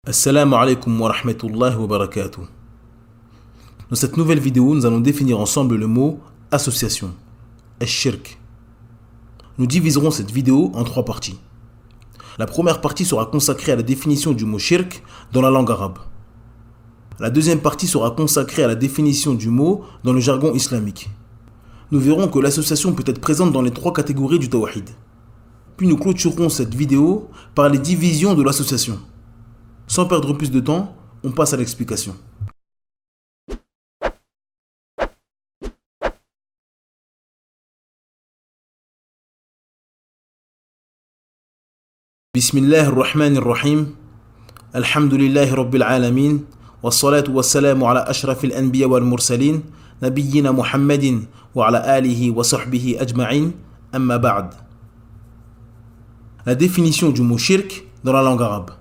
Assalamu alaikum wa rahmatullahi wa barakatuh. Dans cette nouvelle vidéo, nous allons définir ensemble le mot association, ash-shirk. Nous diviserons cette vidéo en trois parties. La première partie sera consacrée à la définition du mot shirk dans la langue arabe. La deuxième partie sera consacrée à la définition du mot dans le jargon islamique. Nous verrons que l'association peut être présente dans les trois catégories du tawhid. Puis nous clôturerons cette vidéo par les divisions de l'association. Sans perdre plus de temps, on passe à l'explication. Bismillah ar-Rahman ar-Rahim. Alhamdulillahi Rabbil Alamin. Wassalatu wassalamu ala ashrafil anbiya wal mursalin. Nabiyyina Muhammadin wa ala alihi wa sahbihi ajma'in. Amma ba'd. La définition du mot shirk dans la langue arabe.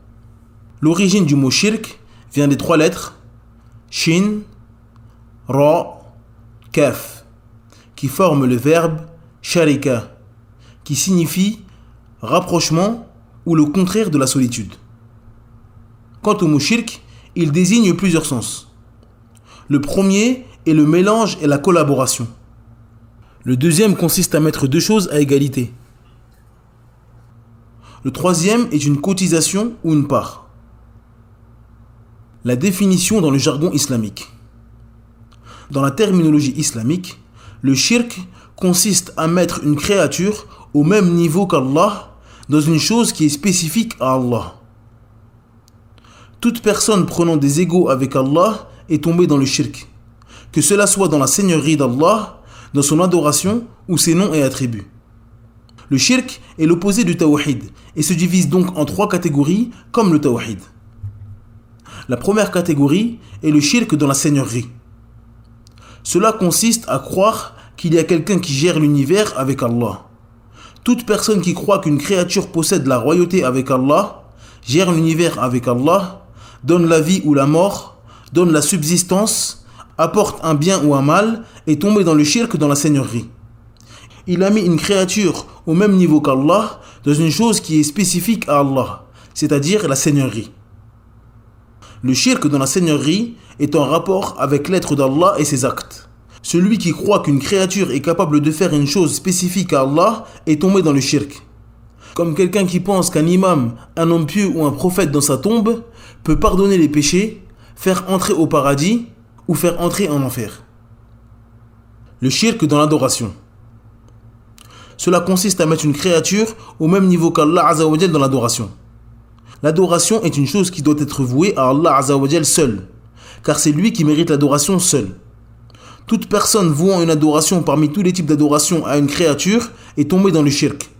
L'origine du mot shirk vient des trois lettres shin, ra, kaf, qui forment le verbe sharika, qui signifie rapprochement ou le contraire de la solitude. Quant au mot shirk, il désigne plusieurs sens. Le premier est le mélange et la collaboration. Le deuxième consiste à mettre deux choses à égalité. Le troisième est une cotisation ou une part. La définition dans le jargon islamique. Dans la terminologie islamique, le shirk consiste à mettre une créature au même niveau qu'Allah dans une chose qui est spécifique à Allah. Toute personne prenant des égaux avec Allah est tombée dans le shirk, que cela soit dans la seigneurie d'Allah, dans son adoration ou ses noms et attributs. Le shirk est l'opposé du tawhid et se divise donc en trois catégories comme le tawhid. La première catégorie est le shirk dans la seigneurie. Cela consiste à croire qu'il y a quelqu'un qui gère l'univers avec Allah. Toute personne qui croit qu'une créature possède la royauté avec Allah, gère l'univers avec Allah, donne la vie ou la mort, donne la subsistance, apporte un bien ou un mal, est tombé dans le shirk dans la seigneurie. Il a mis une créature au même niveau qu'Allah dans une chose qui est spécifique à Allah, c'est-à-dire la seigneurie. Le shirk dans la seigneurie est en rapport avec l'être d'Allah et ses actes. Celui qui croit qu'une créature est capable de faire une chose spécifique à Allah est tombé dans le shirk. Comme quelqu'un qui pense qu'un imam, un homme pieux ou un prophète dans sa tombe peut pardonner les péchés, faire entrer au paradis ou faire entrer en enfer. Le shirk dans l'adoration. Cela consiste à mettre une créature au même niveau qu'Allah Azza wa Jal dans l'adoration. L'adoration est une chose qui doit être vouée à Allah Azza wa Jal seul, car c'est lui qui mérite l'adoration seul. Toute personne vouant une adoration parmi tous les types d'adoration à une créature est tombée dans le shirk.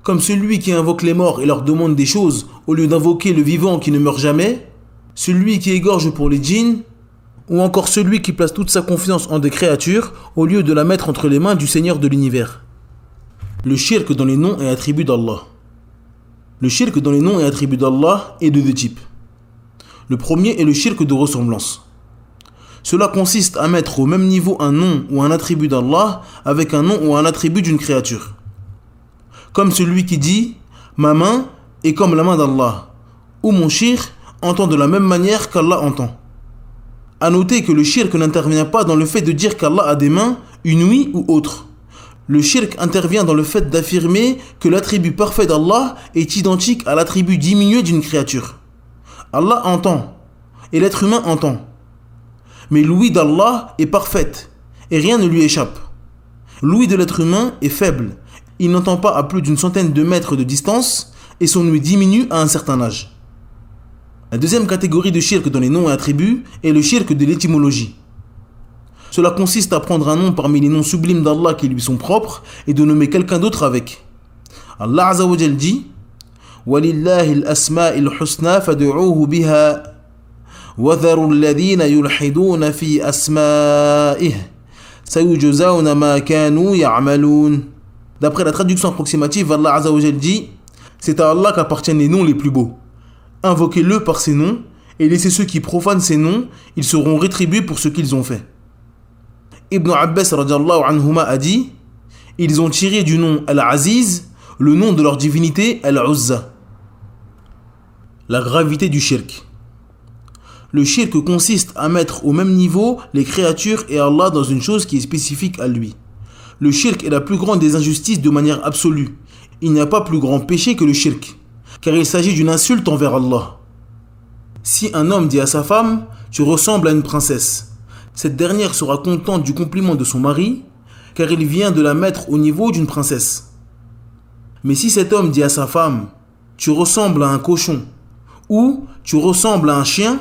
Comme celui qui invoque les morts et leur demande des choses au lieu d'invoquer le vivant qui ne meurt jamais, celui qui égorge pour les djinns, ou encore celui qui place toute sa confiance en des créatures au lieu de la mettre entre les mains du Seigneur de l'univers. Le shirk dans les noms et attributs d'Allah. Le shirk dans les noms et attributs d'Allah est de deux types. Le premier est le shirk de ressemblance. Cela consiste à mettre au même niveau un nom ou un attribut d'Allah avec un nom ou un attribut d'une créature. Comme celui qui dit « Ma main est comme la main d'Allah » ou « Mon shirk entend de la même manière qu'Allah entend ». À noter que le shirk n'intervient pas dans le fait de dire qu'Allah a des mains, une ouïe ou autre. Le shirk intervient dans le fait d'affirmer que l'attribut parfait d'Allah est identique à l'attribut diminué d'une créature. Allah entend, et l'être humain entend. Mais l'ouïe d'Allah est parfaite, et rien ne lui échappe. L'ouïe de l'être humain est faible, il n'entend pas à plus d'une centaine de mètres de distance, et son ouïe diminue à un certain âge. La deuxième catégorie de shirk dans les noms et attributs est le shirk de l'étymologie. Cela consiste à prendre un nom parmi les noms sublimes d'Allah qui lui sont propres et de nommer quelqu'un d'autre avec. Allah Azza wa Jal dit وَلِلَّهِ الْأَسْمَاءِ الْحُسْنَى فَادْعُوهُ بِهَا وَذَرُوا الَّذِينَ يُلْحِدُونَ فِي أَسْمَائِهِ سَيُجْزَوْنَ مَا كَانُوا يَعْمَلُونَ. D'après la traduction approximative, Allah Azza wa Jal dit c'est à Allah qu'appartiennent les noms les plus beaux. Invoquez-le par ses noms et laissez ceux qui profanent ces noms, ils seront rétribués pour ce qu'ils ont fait. Ibn Abbas radiyallahu anhuma a dit ils ont tiré du nom Al-Aziz le nom de leur divinité Al-Uzza. La gravité du shirk. Le shirk consiste à mettre au même niveau les créatures et Allah dans une chose qui est spécifique à lui. Le shirk est la plus grande des injustices de manière absolue. Il n'y a pas plus grand péché que le shirk, car il s'agit d'une insulte envers Allah. Si un homme dit à sa femme « Tu ressembles à une princesse », cette dernière sera contente du compliment de son mari, car il vient de la mettre au niveau d'une princesse. Mais si cet homme dit à sa femme « Tu ressembles à un cochon » ou « Tu ressembles à un chien »,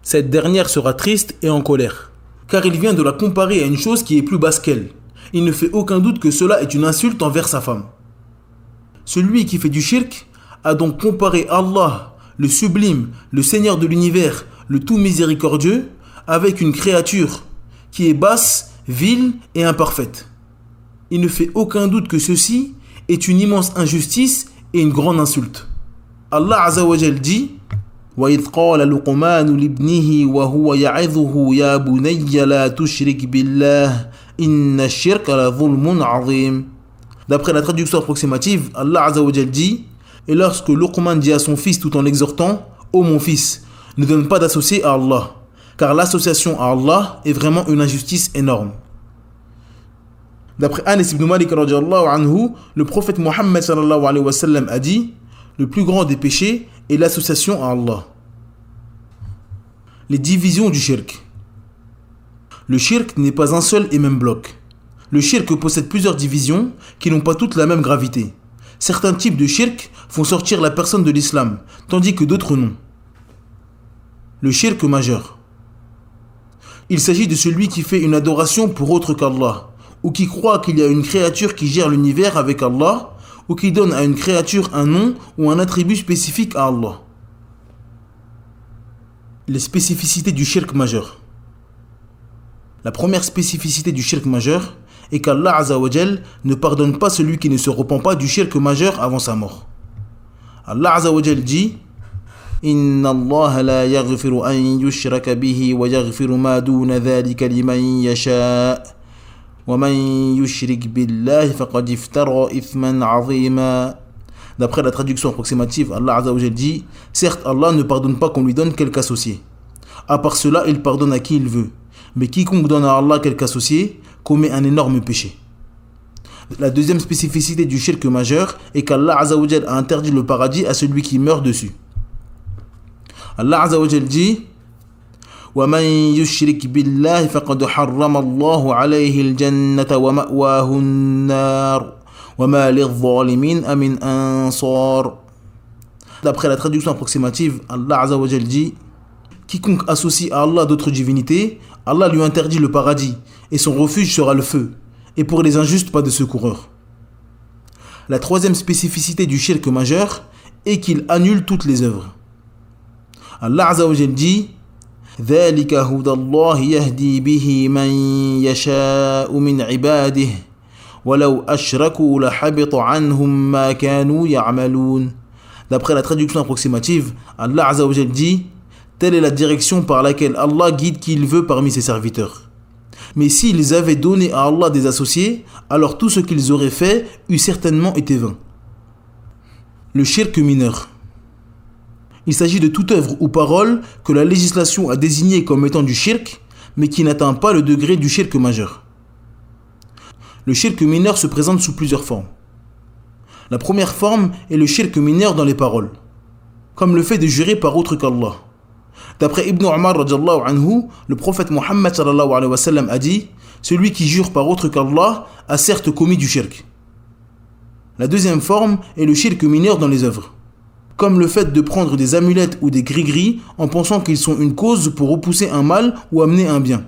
cette dernière sera triste et en colère, car il vient de la comparer à une chose qui est plus basse qu'elle. Il ne fait aucun doute que cela est une insulte envers sa femme. Celui qui fait du shirk a donc comparé Allah, le sublime, le Seigneur de l'univers, le tout miséricordieux, avec une créature qui est basse, vile et imparfaite. Il ne fait aucun doute que ceci est une immense injustice et une grande insulte. Allah Azza wa Jal dit وَإِذْ قَالَ لُقْمَانُ لِابْنِهِ وَهُوَ يَعِظُهُ يَا بُنَيَّ لَا تُشْرِكْ بِاللَّهِ إِنَّ الشِّرْكَ لَظُلْمٌ عَظِيمٌ. D'après la traduction approximative, Allah Azza wa Jal dit « Et lorsque Luqman dit à son fils tout en l'exhortant « Ô mon fils, ne donne pas d'associé à Allah, car l'association à Allah est vraiment une injustice énorme. » D'après Anas ibn Malik radiyallahu anhu, le prophète Mohammed sallallahu alayhi wa sallam a dit « Le plus grand des péchés est l'association à Allah. » Les divisions du shirk. Le shirk n'est pas un seul et même bloc. Le shirk possède plusieurs divisions qui n'ont pas toutes la même gravité. Certains types de shirk font sortir la personne de l'islam, tandis que d'autres non. Le shirk majeur. Il s'agit de celui qui fait une adoration pour autre qu'Allah, ou qui croit qu'il y a une créature qui gère l'univers avec Allah, ou qui donne à une créature un nom ou un attribut spécifique à Allah. Les spécificités du shirk majeur. La première spécificité du shirk majeur est qu'Allah Azza wa Jal ne pardonne pas celui qui ne se repent pas du shirk majeur avant sa mort. Allah Azza wa Jal dit Inna Allah la yaghfiru an yushraka bihi wa yaghfiru ma duna dhalika liman yasha' wa man yushrik billahi faqad iftara ithman 'azima. D'après la traduction approximative, Allah Azza wa Jal dit certes, Allah ne pardonne pas qu'on lui donne quelque associé. À part cela, il pardonne à qui il veut. Mais quiconque donne à Allah quelque associé commet un énorme péché. La deuxième spécificité du shirk majeur est qu'Allah Azza wa Jal a interdit le paradis à celui qui meurt dessus. Allah Azza wa Jal dit وَمَنْ يُشْرِكْ بِاللَّهِ فَقَدْ حَرَّمَ اللَّهُ عَلَيْهِ الْجَنَّةَ وَمَأْوَاهُ النَّارُ وَمَا لِلظَّالِمِينَ مِنْ أَنصَارٍ. D'après la traduction approximative, Allah Azza wa Jal dit quiconque associe à Allah d'autres divinités, Allah lui interdit le paradis et son refuge sera le feu, et pour les injustes pas de secoureur. La troisième spécificité du shirk majeur est qu'il annule toutes les œuvres. Allah Azza wa Jal dit ذَلِكَ هُدَى اللَّهِ يَهْدِي بِهِ مَنْ يَشَاءُ مِنْ عِبَادِهِ وَلَوْ أَشْرَكُوا لَحَبِطَ عَنْهُمْ مَا كَانُوا يَعْمَلُونَ. D'après la traduction approximative, Allah Azza wa Jal dit telle est la direction par laquelle Allah guide qui il veut parmi ses serviteurs. Mais s'ils avaient donné à Allah des associés, alors tout ce qu'ils auraient fait eût certainement été vain. Le shirk mineur. Il s'agit de toute œuvre ou parole que la législation a désigné comme étant du shirk, mais qui n'atteint pas le degré du shirk majeur. Le shirk mineur se présente sous plusieurs formes. La première forme est le shirk mineur dans les paroles, comme le fait de jurer par autre qu'Allah. D'après Ibn Umar radiyallahu anhu, le prophète Mohammed sallallahu alayhi wa sallam a dit celui qui jure par autre qu'Allah a certes commis du shirk. La deuxième forme est le shirk mineur dans les œuvres, comme le fait de prendre des amulettes ou des gris-gris en pensant qu'ils sont une cause pour repousser un mal ou amener un bien.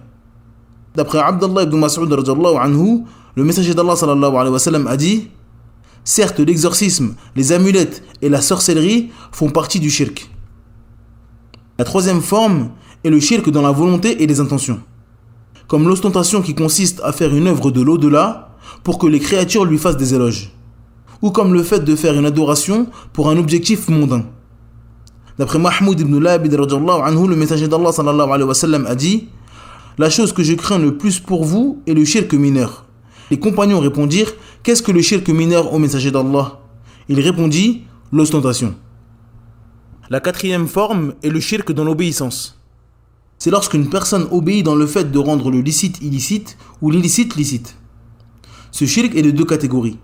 D'après Abdullah ibn Mas'ud radiyallahu anhu, le messager d'Allah sallallahu alayhi wa sallam a dit certes, l'exorcisme, les amulettes et la sorcellerie font partie du shirk. La troisième forme est le shirk dans la volonté et les intentions, comme l'ostentation qui consiste à faire une œuvre de l'au-delà pour que les créatures lui fassent des éloges, ou comme le fait de faire une adoration pour un objectif mondain. D'après Mahmoud ibn Labid radiyallahu anhu, le messager d'Allah sallallahu alayhi wa sallam a dit la chose que je crains le plus pour vous est le shirk mineur. Les compagnons répondirent qu'est-ce que le shirk mineur au messager d'Allah? Il répondit l'ostentation. La quatrième forme est le shirk dans l'obéissance. C'est lorsqu'une personne obéit dans le fait de rendre le licite illicite ou l'illicite licite. Ce shirk est de deux catégories.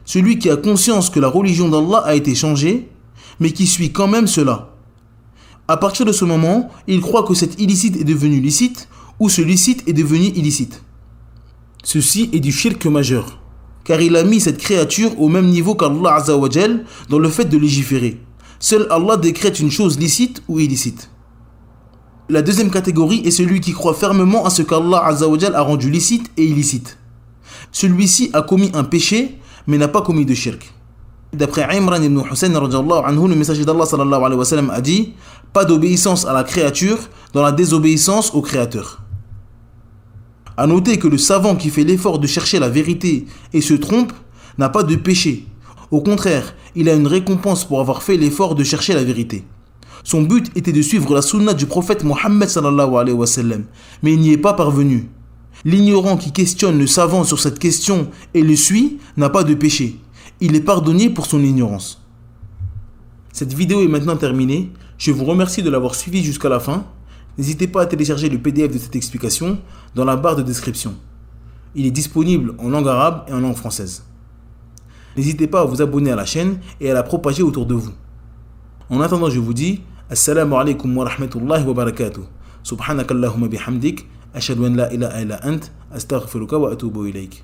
Celui qui a conscience que la religion d'Allah a été changée, mais qui suit quand même cela. À partir de ce moment, il croit que cet illicite est devenu licite ou ce licite est devenu illicite. Ceci est du shirk majeur, car il a mis cette créature au même niveau qu'Allah Azza wa Jal dans le fait de légiférer. Seul Allah décrète une chose licite ou illicite. La deuxième catégorie est celui qui croit fermement à ce qu'Allah Azza wa Jal a rendu licite et illicite. Celui-ci a commis un péché, mais n'a pas commis de shirk. D'après Imran ibn Hussein, le messager d'Allah sallallahu alayhi wa sallam a dit « Pas d'obéissance à la créature dans la désobéissance au Créateur ». A noter que le savant qui fait l'effort de chercher la vérité et se trompe n'a pas de péché. Au contraire, il a une récompense pour avoir fait l'effort de chercher la vérité. Son but était de suivre la sunna du prophète Mohammed sallallahu alayhi wa sallam, mais il n'y est pas parvenu. L'ignorant qui questionne le savant sur cette question et le suit n'a pas de péché. Il est pardonné pour son ignorance. Cette vidéo est maintenant terminée. Je vous remercie de l'avoir suivi jusqu'à la fin. N'hésitez pas à télécharger le PDF de cette explication dans la barre de description. Il est disponible en langue arabe et en langue française. N'hésitez pas à vous abonner à la chaîne et à la propager autour de vous. En attendant, je vous dis Assalamu alaikum wa rahmatullahi wa barakatuh. Subhanakallahumma bihamdik. Ashhadu an la ilaha illa ant. Astaghfiruka wa atubu ilayk.